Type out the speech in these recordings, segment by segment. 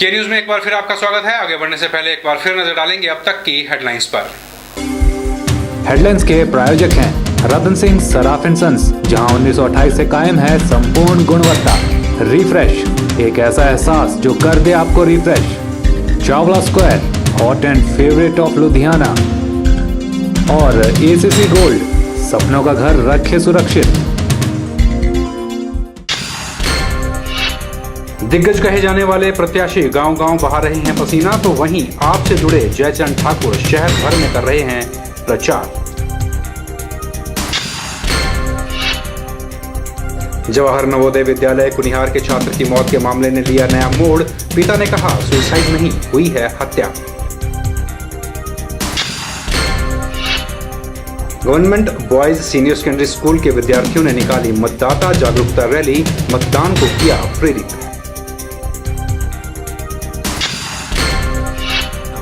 के न्यूज में एक बार फिर आपका स्वागत है। आगे बढ़ने से पहले एक बार फिर नजर डालेंगे अब तक की हेडलाइंस पर। हेडलाइंस के प्रायोजक हैं रतन सिंह सराफ एंड सन्स, जहां 1928 से कायम है संपूर्ण गुणवत्ता। रिफ्रेश, एक ऐसा एहसास जो कर दे आपको refresh. Chawla square, hot and favourite of Ludhiana. और एसीसी गोल्ड, सपनों का घर रखे सुरक्षित। दिग्गज कहे जाने वाले प्रत्याशी गांव-गांव बहा रहे हैं पसीना, तो वहीं आपसे जुड़े जयचंद ठाकुर शहर भर में कर रहे हैं प्रचार। जवाहर नवोदय विद्यालय कुनिहार के छात्र की मौत के मामले ने लिया नया मोड़। पिता ने कहा सुसाइड नहीं, हुई है हत्या। Government boys senior secondary school के विद्यार्थियों ने निकाली मतदाता जागरूकता रैली, मतदान को किया प्रेरित।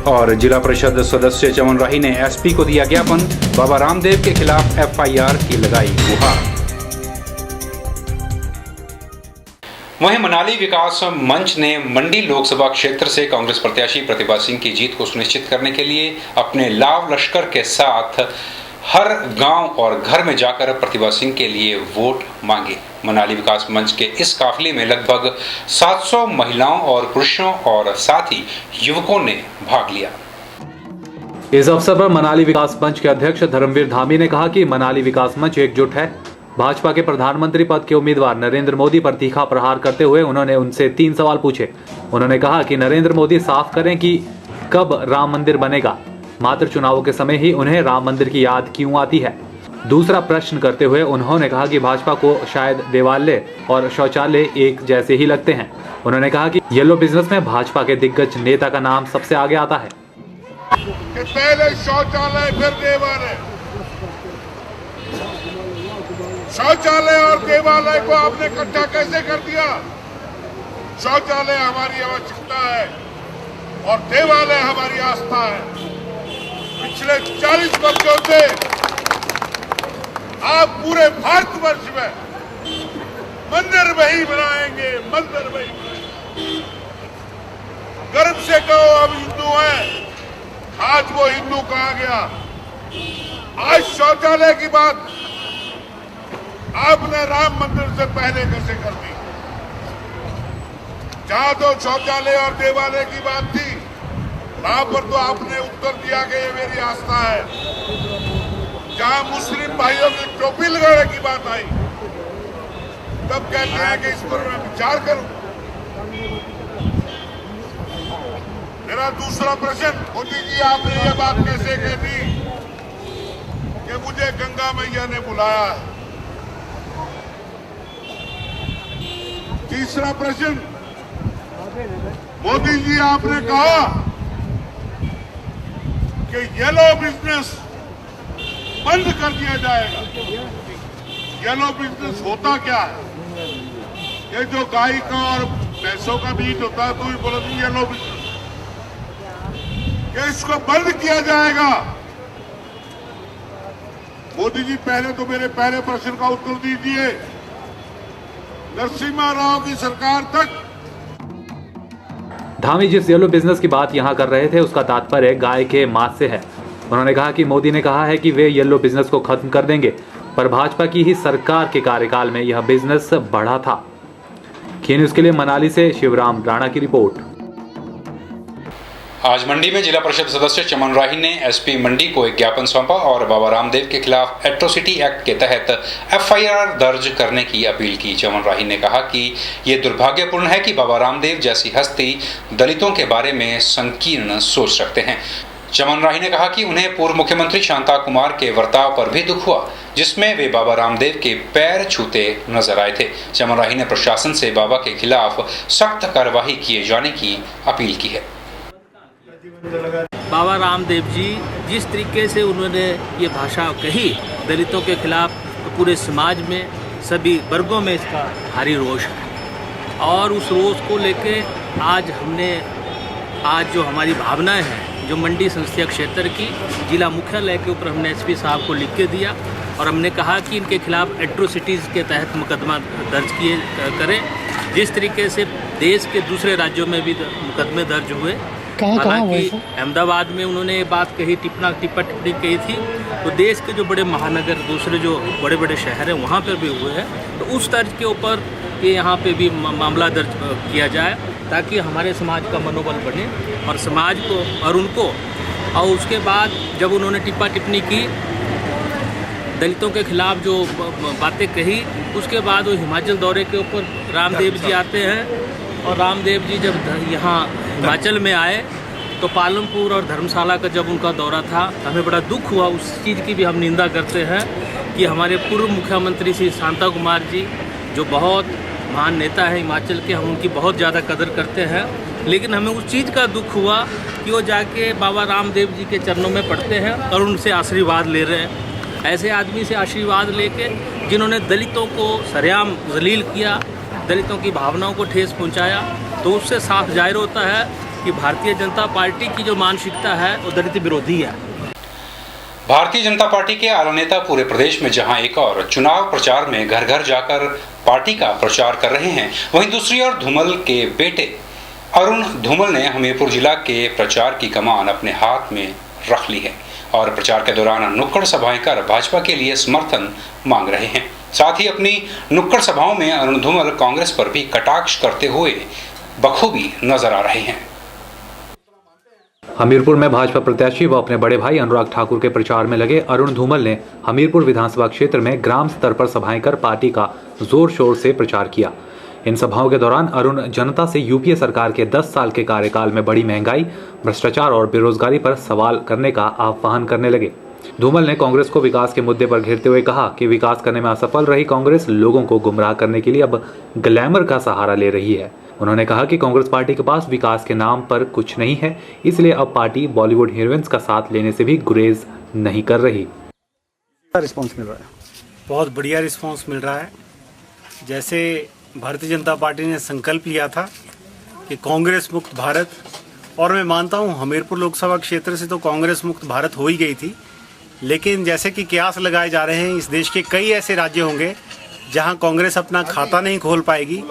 और जिला परिषद सदस्य चमन राही ने एसपी को दिया ज्ञापन, बाबा रामदेव के खिलाफ एफआईआर की लगाई गुहार। वहीं मनाली विकास मंच ने मंडी लोकसभा क्षेत्र से कांग्रेस प्रत्याशी प्रतिभा सिंह की जीत को सुनिश्चित करने के लिए अपने लाव लश्कर के साथ हर गांव और घर में जाकर प्रतिभा सिंह के लिए वोट मांगे। मनाली विकास मंच के इस काफिले में लगभग 700 महिलाओं और पुरुषों और साथ ही युवकों ने भाग लिया। इस अवसर पर मनाली विकास मंच के अध्यक्ष धर्मवीर धामी ने कहा कि मनाली विकास मंच एकजुट है। भाजपा के प्रधानमंत्री पद के उम्मीदवार नरेंद्र मोदी पर तीखा प्रहार करते हुए उन्होंने उनसे 3 सवाल पूछे। उन्होंने कहा कि नरेंद्र मोदी साफ करें कि कब राम मंदिर बनेगा। मात्र चुनावों के समय ही उन्हें राम मंदिर की याद क्यों आती है। दूसरा प्रश्न करते हुए उन्होंने कहा कि भाजपा को शायद देवालय और शौचालय एक जैसे ही लगते हैं। उन्होंने कहा कि येलो बिजनेस में भाजपा के दिग्गज नेता का नाम सबसे आगे आता है। कि पहले शौचालय फिर देवालय, शौचालय और देवालय को आपने इकट्ठा कैसे कर दिया। शौचालय हमारी आवश्यकता है और देवालय हमारी आस्था है। पिछले 40 वर्षों से आप पूरे भारतवर्ष में मंदिर वही बनाएंगे, मंदिर वही बनाएंगे। गर्व से कहो हम हिंदू हैं, आज वो हिंदू कहा गया। आज शौचालय की बात आपने राम मंदिर से पहले कैसे कर दी। जहां तो शौचालय और देवालय की बात थी, वहां पर तो आपने उत्तर दिया कि ये मेरी आस्था है। जहां मुस्लिम भाइयों की टोपी लगाने की बात आई, तब कहते हैं कि इस पर मैं विचार करूं। मेरा दूसरा प्रश्न, मोदी जी आपने ये बात कैसे कह दी कि मुझे गंगा मैया ने बुलाया है। तीसरा प्रश्न, मोदी जी आपने कहा कि येलो बिजनेस बंद कर दिया जाएगा। येलो बिजनेस होता क्या है? ये जो गाय का और भैंसों का मीट होता है, तो भी बोला येलो बिजनेस, कि इसको बंद किया जाएगा। मोदी जी पहले तो मेरे पहले प्रश्न का उत्तर दीजिए। नरसिम्हा राव की सरकार तक धामी जिस येलो बिजनेस की बात यहाँ कर रहे थे उसका तात्पर्य गाय के मांस से है। उन्होंने कहा कि मोदी ने कहा है कि वे येलो बिजनेस को खत्म कर देंगे, पर भाजपा की ही सरकार के कार्यकाल में यह बिजनेस बढ़ा था। के न्यूज के लिए मनाली से शिवराम राणा की रिपोर्ट। आज मंडी में जिला परिषद सदस्य चमन राही ने एसपी मंडी को एक ज्ञापन सौंपा और बाबा रामदेव के खिलाफ एट्रोसिटी एक्ट के तहत एफआईआर दर्ज करने की अपील की। चमन राही ने कहा कि ये दुर्भाग्यपूर्ण है कि बाबा रामदेव जैसी हस्ती दलितों के बारे में संकीर्ण सोच रखते हैं। चमन राही ने कहा कि उन्हें पूर्व मुख्यमंत्री शांता कुमार के वर्ताव पर भी दुख हुआ, जिसमें वे बाबा रामदेव के पैर छूते नजर आए थे। चमन राही ने प्रशासन से बाबा के खिलाफ सख्त कार्रवाई किए जाने की अपील की है। बाबा रामदेव जी जिस तरीके से उन्होंने ये भाषा कही दलितों के खिलाफ, तो पूरे समाज में सभी वर्गों में इसका भारी रोष है। और उस रोष को लेके आज जो हमारी भावनाएं हैं, जो मंडी संसदीय क्षेत्र की जिला मुख्यालय के ऊपर हमने एसपी साहब को लिख के दिया और हमने कहा कि इनके खिलाफ एट्रोसिटीज़ के तहत मुकदमा दर्ज किए करें, जिस तरीके से देश के दूसरे राज्यों में भी मुकदमे दर्ज हुए। हालांकि अहमदाबाद में उन्होंने ये बात कही, टिप्पणी कही थी, तो देश के जो बड़े महानगर, दूसरे जो बड़े बड़े शहर हैं वहाँ पर भी हुए हैं। तो उस तर्ज के ऊपर ये यहाँ पे भी मामला दर्ज किया जाए, ताकि हमारे समाज का मनोबल बढ़े और समाज को और उनको। और उसके बाद जब उन्होंने टिप्पणी की, दलितों के खिलाफ जो बातें कही, उसके बाद वो हिमाचल दौरे के ऊपर रामदेव जी आते हैं। और रामदेव जी जब यहाँ हिमाचल में आए तो पालमपुर और धर्मशाला का जब उनका दौरा था, हमें बड़ा दुख हुआ। उस चीज़ की भी हम निंदा करते हैं कि हमारे पूर्व मुख्यमंत्री श्री शांता कुमार जी, जो बहुत महान नेता है हिमाचल के, हम उनकी बहुत ज़्यादा कदर करते हैं, लेकिन हमें उस चीज़ का दुख हुआ कि वो जाके बाबा रामदेव जी के चरणों में पड़ते हैं और उनसे आशीर्वाद ले रहे हैं। ऐसे आदमी से आशीर्वाद लेके जिन्होंने दलितों को सरेआम जलील किया, दलितों की भावनाओं को ठेस पहुंचाया, तो उससे साफ जाहिर होता है कि भारतीय जनता पार्टी की जो मानसिकता है वो दलित विरोधी है। भारतीय जनता पार्टी के आला नेता पूरे प्रदेश में जहां एक और चुनाव प्रचार में घर घर जाकर पार्टी का प्रचार कर रहे हैं, वहीं दूसरी ओर धूमल के बेटे अरुण धूमल ने हमीरपुर जिला के प्रचार की कमान अपने हाथ में रख ली है और प्रचार के दौरान नुक्कड़ सभाएं कर भाजपा के लिए समर्थन मांग रहे हैं। साथ ही अपनी नुक्कड़ सभाओं में अरुण धूमल कांग्रेस पर भी कटाक्ष करते हुए बखूबी नजर आ रहे हैं। हमीरपुर में भाजपा प्रत्याशी व अपने बड़े भाई अनुराग ठाकुर के प्रचार में लगे अरुण धूमल ने हमीरपुर विधानसभा क्षेत्र में ग्राम स्तर पर सभाएं कर पार्टी का जोर शोर से प्रचार किया। इन सभाओं के दौरान अरुण जनता से यूपीए सरकार के 10 साल के कार्यकाल में बढ़ी महंगाई, भ्रष्टाचार और बेरोजगारी पर सवाल करने का आह्वान करने लगे। धूमल ने कांग्रेस को विकास के मुद्दे पर घेरते हुए कहा कि विकास करने में असफल रही कांग्रेस लोगों को गुमराह करने के लिए अब ग्लैमर का सहारा ले रही है। उन्होंने कहा कि कांग्रेस पार्टी के पास विकास के नाम पर कुछ नहीं है, इसलिए अब पार्टी बॉलीवुड हीरोइंस का साथ लेने से भी गुरेज नहीं कर रही। रिस्पॉन्स मिल रहा है, बहुत बढ़िया रिस्पॉन्स मिल रहा है। जैसे भारतीय जनता पार्टी ने संकल्प लिया था कि कांग्रेस मुक्त भारत, और मैं मानता हूं हमीरपुर लोकसभा क्षेत्र से तो कांग्रेस मुक्त भारत हो ही गई थी, लेकिन जैसे कि कयास लगाए जा रहे हैं, इस देश के कई ऐसे राज्य होंगे जहां कांग्रेस अपना खाता नहीं खोल पाएगी।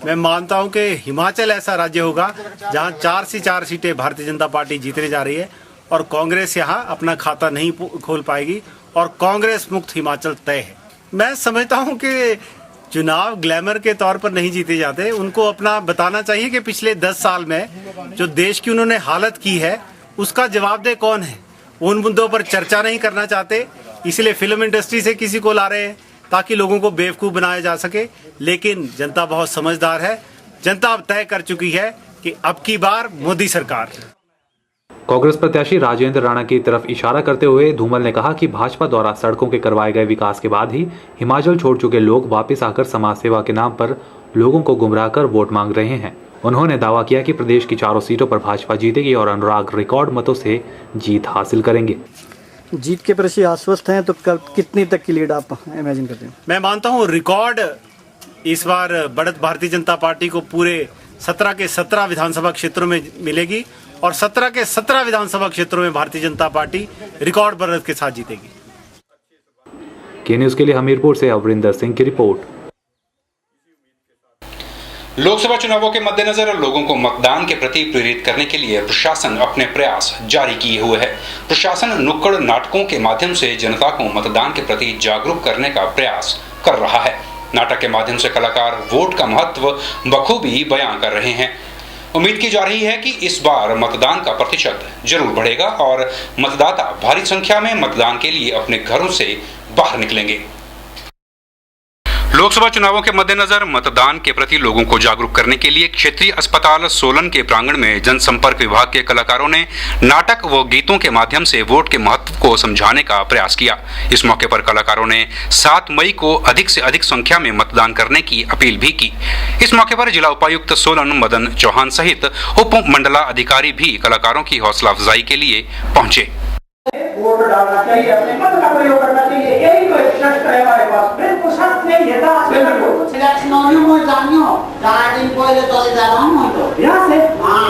मैं मानता हूं कि हिमाचल ऐसा राज्य होगा जहां 4 से 4 सीटें भारतीय जनता पार्टी जीतने जा रही है और कांग्रेस यहां अपना खाता नहीं खोल पाएगी और कांग्रेस मुक्त हिमाचल तय है। मैं समझता हूं कि चुनाव ग्लैमर के तौर पर नहीं जीते जाते, उनको अपना बताना चाहिए कि पिछले 10 साल में जो देश की उन्होंने हालत की है उसका जवाबदेह कौन है। उन मुद्दों पर चर्चा नहीं करना चाहते, इसलिए फिल्म इंडस्ट्री से किसी को ला रहे हैं ताकि लोगों को बेवकूफ़ बनाया जा सके। लेकिन जनता बहुत समझदार है, जनता अब तय कर चुकी है कि अब की बार मोदी सरकार। कांग्रेस प्रत्याशी राजेंद्र राणा की तरफ इशारा करते हुए धूमल ने कहा कि भाजपा द्वारा सड़कों के करवाए गए विकास के बाद ही हिमाचल छोड़ चुके लोग वापस आकर समाज सेवा के नाम पर लोगों को गुमराह कर वोट मांग रहे हैं। उन्होंने दावा किया कि प्रदेश की 4 सीटों पर भाजपा जीतेगी और अनुराग रिकॉर्ड मतों से जीत हासिल करेंगे। जीत के प्रति आश्वस्त हैं, तो कितनी तक की लीड आप इमेजिन करते हैं? मैं मानता हूं रिकॉर्ड इस बार बढ़त भारतीय जनता पार्टी को पूरे 17 के 17 विधानसभा क्षेत्रों में मिलेगी और 17 के 17 विधानसभा क्षेत्रों में भारतीय जनता पार्टी रिकॉर्ड बढ़त के साथ जीतेगी। के न्यूज़ के लिए हमीरपुर से अवरिंदर सिंह की रिपोर्ट। लोकसभा चुनावों के मद्देनजर लोगों को मतदान के प्रति प्रेरित करने के लिए प्रशासन अपने प्रयास जारी किए हुए है। प्रशासन नुक्कड़ नाटकों के माध्यम से जनता को मतदान के प्रति जागरूक करने का प्रयास कर रहा है। नाटक के माध्यम से कलाकार वोट का महत्व बखूबी बयां कर रहे हैं। उम्मीद की जा रही है कि इस बार मतदान का प्रतिशत जरूर बढ़ेगा और मतदाता भारी संख्या में मतदान के लिए अपने घरों से बाहर निकलेंगे। लोकसभा चुनावों के मद्देनजर मतदान के प्रति लोगों को जागरूक करने के लिए क्षेत्रीय अस्पताल सोलन के प्रांगण में जनसंपर्क विभाग के कलाकारों ने नाटक व गीतों के माध्यम से वोट के महत्व को समझाने का प्रयास किया। इस मौके पर कलाकारों ने 7 मई को अधिक से अधिक संख्या में मतदान करने की अपील भी की। इस मौके पर जिला उपायुक्त सोलन मदन चौहान सहित उप मंडला अधिकारी भी कलाकारों की हौसला अफजाई के लिए पहुंचे। वोट डालना चाहिए, अपने मत का प्रयोग करना चाहिए, यही तो एक शर्त है हमारे पास। बिल्कुल शर्त नहीं है, बिल्कुल सिलेक्शन होने में जानियो 4 दिन पहले चले जा रहा हूं तो यहाँ से। हाँ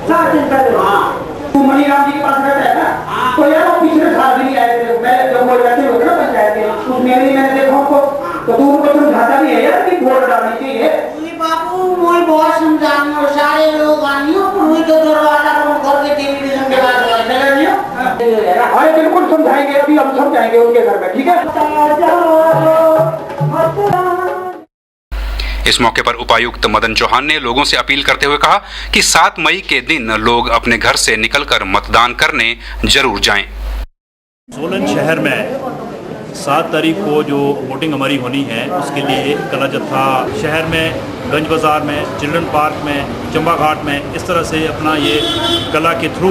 4 दिन पहले। हाँ तू मणिराम जी के पास रहता है ना, तो यार पिछले 7 दिन आए थे, मैं जब वो रहते हो ना पंचायत में, तो तू उनको समझाता भी है यार कि वोट डालनी चाहिए। बापू मुझे बहुत समझानी हो, सारे लोग आनी हो, मुझे तो दरवाजा बंद करके टेलीविजन के बाद अरे बिल्कुल समझाएंगे, अभी हम समझाएंगे उनके घर में, ठीक है। इस मौके पर उपायुक्त मदन चौहान ने लोगों से अपील करते हुए कहा कि 7 मई के दिन लोग अपने घर से निकलकर मतदान करने जरूर जाएं। सोलन शहर में 7 तारीख को जो वोटिंग हमारी होनी है उसके लिए कला जत्था शहर में, गंज बाज़ार में, चिल्ड्रन पार्क में, चंबा घाट में इस तरह से अपना ये कला के थ्रू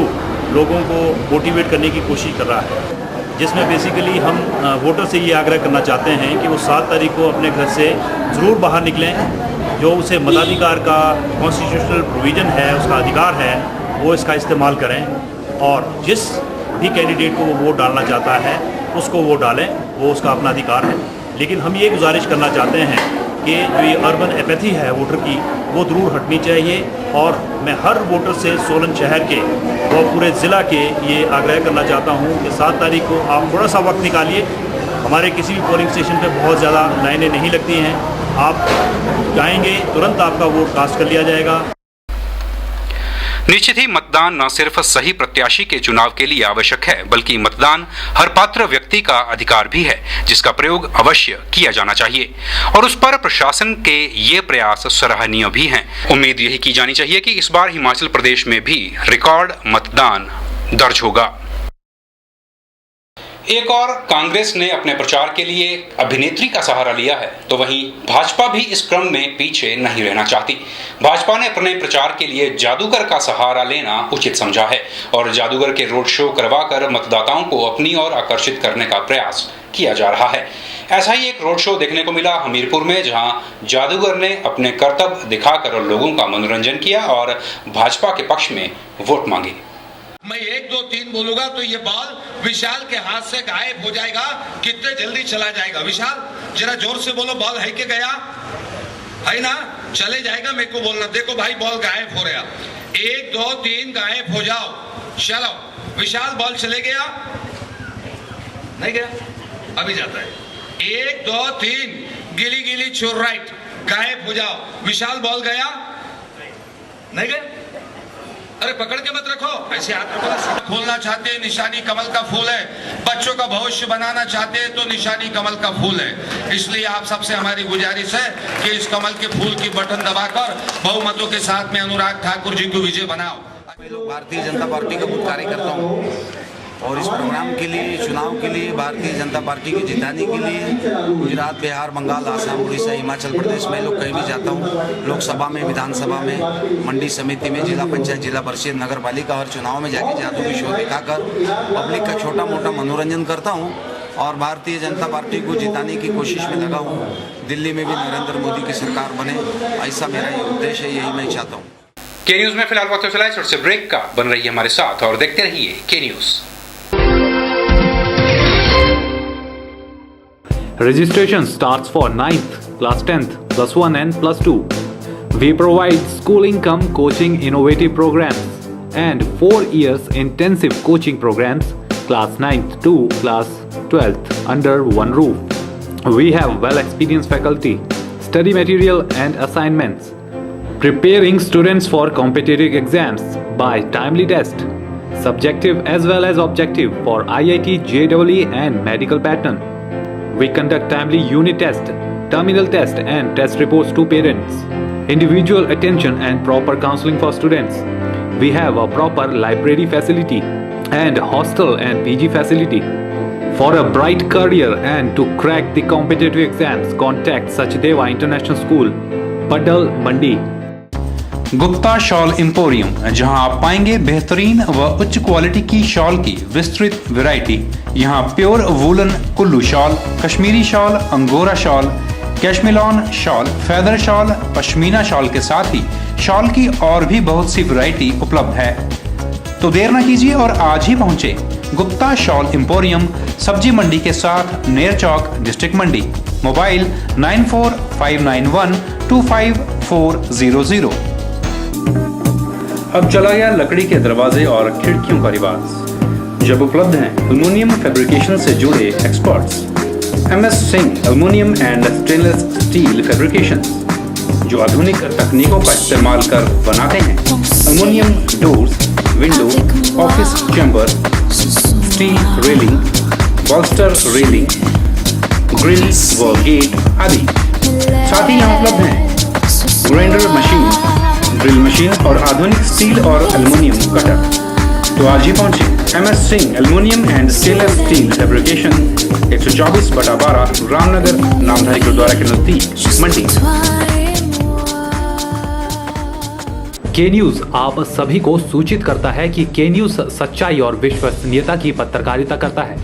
लोगों को मोटिवेट करने की कोशिश कर रहा है, जिसमें बेसिकली हम वोटर से ये आग्रह करना चाहते हैं कि वो 7 तारीख को अपने घर से ज़रूर बाहर निकलें। जो उसे मताधिकार का कॉन्स्टिट्यूशनल प्रोविज़न है, उसका अधिकार है, वो इसका इस्तेमाल करें और जिस भी कैंडिडेट को वो वोट डालना चाहता है उसको वो डालें, वो उसका अपना अधिकार है। लेकिन हम ये गुजारिश करना चाहते हैं कि जो ये अर्बन एपैथी है वोटर की, वो ज़रूर हटनी चाहिए। और मैं हर वोटर से सोलन शहर के व पूरे ज़िला के ये आग्रह करना चाहता हूँ कि 7 तारीख को आप थोड़ा सा वक्त निकालिए। हमारे किसी भी पोलिंग स्टेशन पे बहुत ज़्यादा लाइनें नहीं लगती हैं, आप जाएंगे तुरंत आपका वोट कास्ट कर लिया जाएगा। निश्चित ही मतदान न सिर्फ सही प्रत्याशी के चुनाव के लिए आवश्यक है, बल्कि मतदान हर पात्र व्यक्ति का अधिकार भी है, जिसका प्रयोग अवश्य किया जाना चाहिए और उस पर प्रशासन के ये प्रयास सराहनीय भी हैं। उम्मीद यही की जानी चाहिए कि इस बार हिमाचल प्रदेश में भी रिकॉर्ड मतदान दर्ज होगा। एक और कांग्रेस ने अपने प्रचार के लिए अभिनेत्री का सहारा लिया है, तो वहीं भाजपा भी इस क्रम में पीछे नहीं रहना चाहती। भाजपा ने अपने प्रचार के लिए जादूगर का सहारा लेना उचित समझा है और जादूगर के रोड शो करवाकर मतदाताओं को अपनी ओर आकर्षित करने का प्रयास किया जा रहा है। ऐसा ही एक रोड शो देखने को मिला हमीरपुर में, जहां जादूगर ने अपने कर्तव्य दिखाकर लोगों का मनोरंजन किया और भाजपा के पक्ष में वोट मांगे। मैं 1 2 3 बोलूंगा तो ये बॉल विशाल के हाथ से गायब हो जाएगा। कितने जल्दी चला जाएगा विशाल, जरा जोर से बोलो, बॉल है कि गया है ना, चले जाएगा। मेरे को बोलना, देखो भाई बॉल गायब हो रहा, 1 2 3 गायब हो जाओ। चलो विशाल, बॉल चले गया, नहीं गया, अभी जाता है। 1 2 3 गिली गिली चोर राइट, गायब हो जाओ। विशाल बॉल गया, नहीं गया, अरे पकड़ के मत रखो, ऐसे हाथ रखो। खोलना चाहते हैं, निशानी कमल का फूल है। बच्चों का भविष्य बनाना चाहते हैं तो निशानी कमल का फूल है। इसलिए आप सबसे हमारी गुजारिश है कि इस कमल के फूल की बटन दबाकर बहुमतों के साथ में अनुराग ठाकुर जी को विजय बनाओ। मैं लोग भारतीय जनता पार्टी का खुद कार्यकर्ता हूँ और इस प्रोग्राम के लिए, चुनाव के लिए, भारतीय जनता पार्टी को जिताने के लिए गुजरात, बिहार, बंगाल, आसाम, उड़ीसा, हिमाचल प्रदेश में लोग कहीं भी जाता हूँ। लोकसभा में, विधानसभा में, मंडी समिति में, जिला पंचायत, जिला परिषद, नगर पालिका और चुनाव में जाके जादू की शो दिखाकर पब्लिक का छोटा मोटा मनोरंजन करता हूँ और भारतीय जनता पार्टी को जिताने की कोशिश में लगा हूँ। दिल्ली में भी नरेंद्र मोदी की सरकार बने, ऐसा मेरा ये उद्देश्य है, यही मैं चाहता हूँ। के न्यूज में फिलहाल वक्त चला है, छोटे से ब्रेक का। बन रही है हमारे साथ और देखते रहिए के news. Registration starts for 9th, class 10th, plus 1 and plus 2. We provide school income coaching innovative programs and 4 years intensive coaching programs, class 9th to class 12th under one roof. We have well-experienced faculty, study material and assignments, preparing students for competitive exams by timely test, subjective as well as objective for IIT, JEE and medical pattern. We conduct timely unit test, terminal test and test reports to parents. Individual attention and proper counseling for students. We have a proper library facility and hostel and PG facility. For a bright career and to crack the competitive exams, contact Sachdeva International School, Padal, Mandi. Gupta shawl emporium, जहां आप पाएंगे बेहतरीन व उच्च quality की shawl की विस्तृत वैरायटी। यहां pure woollen Kullu shawl, Kashmiri shawl, angora shawl, cashmilon shawl, feather shawl, pashmina shawl के साथ ही शॉल की और भी बहुत सी वैरायटी उपलब्ध है। तो देर न कीजिए और आज ही पहुंचे गुप्ता शॉल एम्पोरियम, सब्जी मंडी के साथ, नेर चौक, डिस्ट्रिक्ट मंडी। मोबाइल 9459125400। अब चला गया लकड़ी के दरवाजे और खिड़कियों का रिवाज, जब उपलब्ध हैं एल्युमिनियम फैब्रिकेशन से जुड़े experts. MS Singh aluminium and stainless steel fabrications, जो आधुनिक तकनीकों का इस्तेमाल कर बनाते हैं aluminium doors, window, office chamber, steel railing, baluster railing, grill व गेट आदि। साथ ही यहाँ उपलब्ध हैं ग्राइंडर मशीन, ड्रिल मशीन और आधुनिक स्टील और एल्युमिनियम कटर। तो आज ही पहुंचे MS Singh aluminium and stainless steel fabrication, 124/12 Ramnagar Namdhari gurdwara के नजदीक मंडी। के न्यूज आप सभी को सूचित करता है कि के न्यूज सच्चाई और विश्वसनीयता की पत्रकारिता करता है।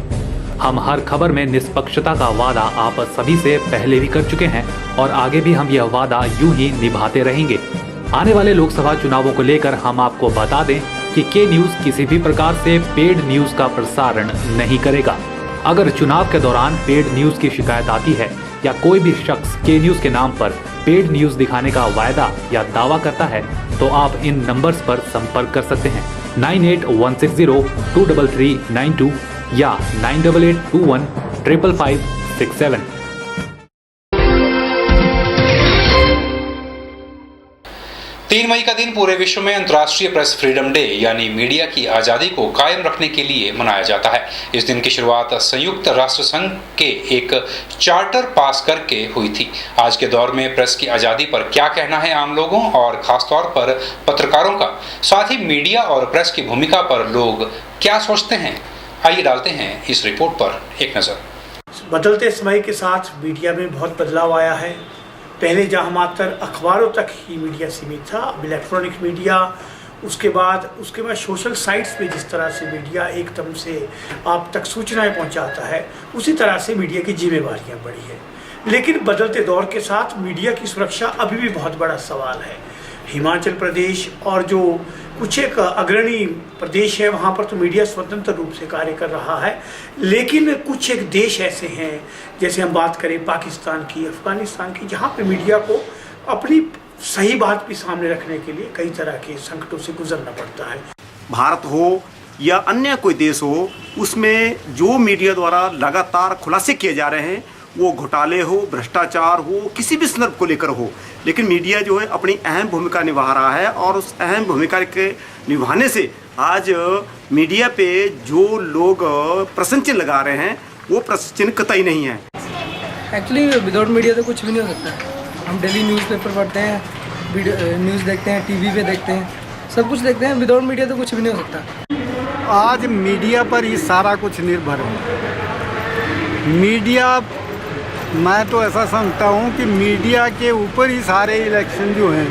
हम हर खबर में निष्पक्षता का वादा आप सभी से पहले भी कर चुके हैं और आगे भी हम यह वादा यूं ही निभाते रहेंगे। आने वाले लोकसभा चुनावों को लेकर हम आपको बता दें कि के न्यूज किसी भी प्रकार से पेड न्यूज का प्रसारण नहीं करेगा। अगर चुनाव के दौरान पेड न्यूज की शिकायत आती है या कोई भी शख्स के न्यूज के नाम पर पेड न्यूज दिखाने का वायदा या दावा करता है तो आप इन नंबर्स पर संपर्क कर सकते हैं 9816023392 या 9882155567। 3 मई का दिन पूरे विश्व में अंतर्राष्ट्रीय प्रेस फ्रीडम डे यानी मीडिया की आज़ादी को कायम रखने के लिए मनाया जाता है। इस दिन की शुरुआत संयुक्त राष्ट्र संघ के एक चार्टर पास करके हुई थी। आज के दौर में प्रेस की आज़ादी पर क्या कहना है आम लोगों और खासतौर पर पत्रकारों का, साथ ही मीडिया और प्रेस की भूमिका पर लोग क्या सोचते हैं, आइए डालते हैं इस रिपोर्ट पर एक नज़र। बदलते समय के साथ मीडिया में बहुत बदलाव आया है। पहले जहाँ मात्र अखबारों तक ही मीडिया सीमित था, अब इलेक्ट्रॉनिक मीडिया, उसके बाद सोशल साइट्स पे जिस तरह से मीडिया एकदम से आप तक सूचनाएं पहुंचाता है, उसी तरह से मीडिया की जिम्मेवारियां बढ़ी है। लेकिन बदलते दौर के साथ मीडिया की सुरक्षा अभी भी बहुत बड़ा सवाल है। हिमाचल प्रदेश और जो कुछ एक अग्रणी प्रदेश है, वहाँ पर तो मीडिया स्वतंत्र रूप से कार्य कर रहा है, लेकिन कुछ एक देश ऐसे हैं, जैसे हम बात करें पाकिस्तान की, अफगानिस्तान की, जहाँ पे मीडिया को अपनी सही बात भी सामने रखने के लिए कई तरह के संकटों से गुजरना पड़ता है। भारत हो या अन्य कोई देश हो, उसमें जो मीडिया द्वारा लगातार खुलासे किए जा रहे हैं, वो घोटाले हो, भ्रष्टाचार हो, किसी भी संदर्भ को लेकर हो, लेकिन मीडिया जो है अपनी अहम भूमिका निभा रहा है और उस अहम भूमिका के निभाने से आज मीडिया पे जो लोग प्रश्न चिन्ह लगा रहे हैं वो प्रश्न चिन्ह कतई नहीं है। एक्चुअली विदाउट मीडिया तो कुछ भी नहीं हो सकता। हम डेली न्यूज़पेपर पढ़ते हैं, न्यूज़ देखते हैं, टीवी पे देखते हैं, सब कुछ देखते हैं। विदाउट मीडिया तो कुछ भी नहीं हो सकता। आज मीडिया पर ही सारा कुछ निर्भर है। मीडिया, मैं तो ऐसा समझता हूँ कि मीडिया के ऊपर ही सारे इलेक्शन जो हैं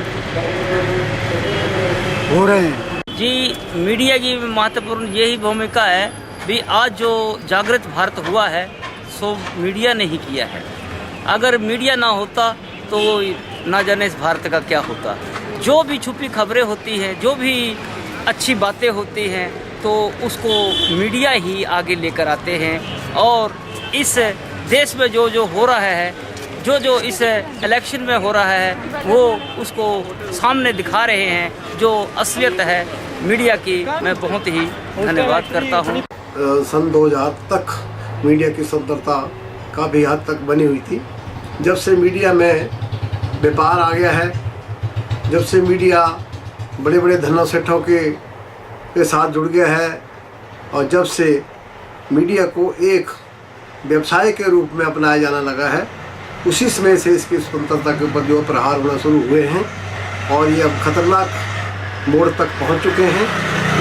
हो रहे हैं। जी, मीडिया की महत्वपूर्ण यही भूमिका है भी आज जो जागृत भारत हुआ है सो मीडिया ने ही किया है। अगर मीडिया ना होता तो ना जाने इस भारत का क्या होता। जो भी छुपी खबरें होती हैं, जो भी अच्छी बातें होती हैं, तो उसको मीडिया ही आगे लेकर आते हैं और इस देश में जो जो हो रहा है, जो जो इस इलेक्शन में हो रहा है, वो उसको सामने दिखा रहे हैं। जो असलियत है मीडिया की, मैं बहुत ही धन्यवाद करता हूँ। सन 2000 तक मीडिया की स्वतंत्रता काफ़ी हद तक बनी हुई थी। जब से मीडिया में व्यापार आ गया है, जब से मीडिया बड़े बड़े धनों सेठों के साथ जुड़ गया है और जब से मीडिया को एक व्यवसाय के रूप में अपनाया जाना लगा है, उसी समय से इसकी स्वतंत्रता के ऊपर जो प्रहार होना शुरू हुए हैं और ये अब खतरनाक मोड़ तक पहुंच चुके हैं।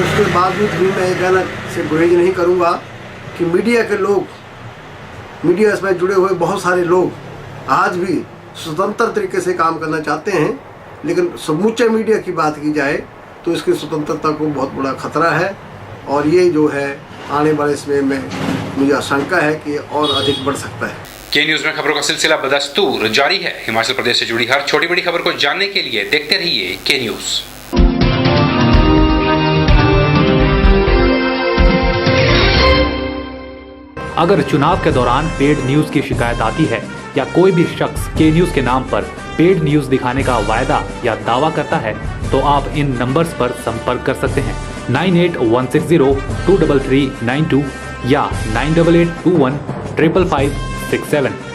उसके बावजूद भी मैं ये कहना से गुरेज नहीं करूंगा कि मीडिया के लोग, मीडिया से जुड़े हुए बहुत सारे लोग आज भी स्वतंत्र तरीके से काम करना चाहते हैं, लेकिन समूचे मीडिया की बात की जाए तो इसकी स्वतंत्रता को बहुत बड़ा खतरा है और ये जो है आने वाले समय में मुझे आशंका है कि और अधिक बढ़ सकता है। के न्यूज में खबरों का सिलसिला बदस्तूर जारी है। हिमाचल प्रदेश से जुड़ी हर छोटी बड़ी खबर को जानने के लिए देखते रहिए के न्यूज। अगर चुनाव के दौरान पेड न्यूज की शिकायत आती है या कोई भी शख्स के न्यूज के नाम पर पेड न्यूज दिखाने का वायदा या दावा करता है तो आप इन नंबर्स पर संपर्क कर सकते हैं 9816023392 या 9882155567। 767.